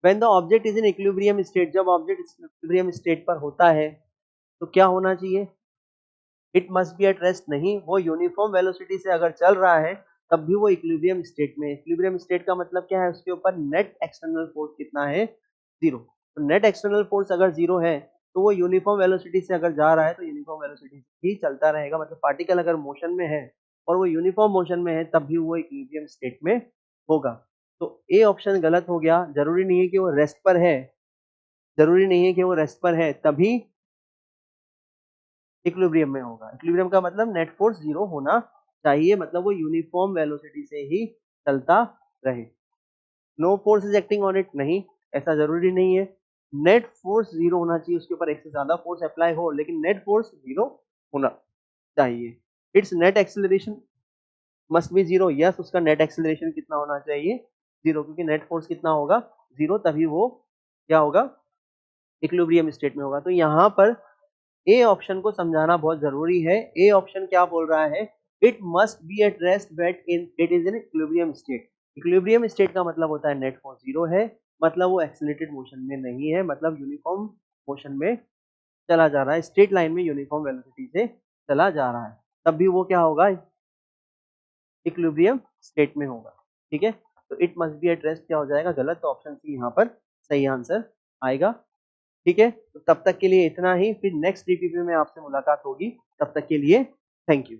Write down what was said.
When the object is in equilibrium state, जब object equilibrium state पर होता है तो क्या होना चाहिए? It must be at rest, नहीं, वो यूनिफॉर्म वेलोसिटी से अगर चल रहा है तब भी वो इक्विलिब्रियम स्टेट में। इक्विलिब्रियम स्टेट का मतलब क्या है? उसके ऊपर नेट एक्सटर्नल फोर्स कितना है? जीरो। तो नेट एक्सटर्नल फोर्स अगर जीरो है तो वो यूनिफॉर्म वेलोसिटी से अगर जा रहा है तो यूनिफॉर्म वेलोसिटी से ही चलता रहेगा। मतलब पार्टिकल अगर मोशन में है और वो यूनिफॉर्म मोशन में है तब भी वो इक्विलिब्रियम स्टेट में होगा। तो ए ऑप्शन गलत हो गया। जरूरी नहीं है कि वो रेस्ट पर है, जरूरी नहीं है कि वो रेस्ट पर है तभी इक्विलिब्रियम में होगा। इक्विलिब्रियम का मतलब नेट फोर्स जीरो होना चाहिए, मतलब वो यूनिफॉर्म वेलोसिटी से ही चलता रहे। No force is acting on it, नहीं, ऐसा जरूरी नहीं है। नेट फोर्स जीरो होना चाहिए, उसके ऊपर एक से ज्यादा फोर्स अप्लाई हो लेकिन नेट फोर्स जीरो होना चाहिए। It's net acceleration must be zero, yes, उसका नेट एक्सेलरेशन कितना होना चाहिए? जीरो, क्योंकि नेट फोर्स कितना होगा? जीरो, तभी वो क्या होगा? इक्विलिब्रियम स्टेट में होगा। तो यहाँ पर ए ऑप्शन को समझाना बहुत जरूरी है। ए ऑप्शन क्या बोल रहा है? It must be at rest wait in it is in equilibrium state. Equilibrium state का मतलब होता है नेट फोर्स जीरो है, मतलब वो एक्सेलरेटेड मोशन में नहीं है, मतलब यूनिफॉर्म मोशन में चला जा रहा है, स्ट्रेट लाइन में यूनिफॉर्म वेलोसिटी से चला जा रहा है, तब भी वो क्या होगा? इक्विलिब्रियम स्टेट में होगा। ठीक है, तो it must be at rest क्या हो जाएगा? गलत। तो ऑप्शन सी यहाँ पर सही आंसर आएगा। ठीक है, तो तब तक के लिए इतना ही, फिर नेक्स्ट डीपीपी में आपसे मुलाकात होगी। तब तक के लिए थैंक यू।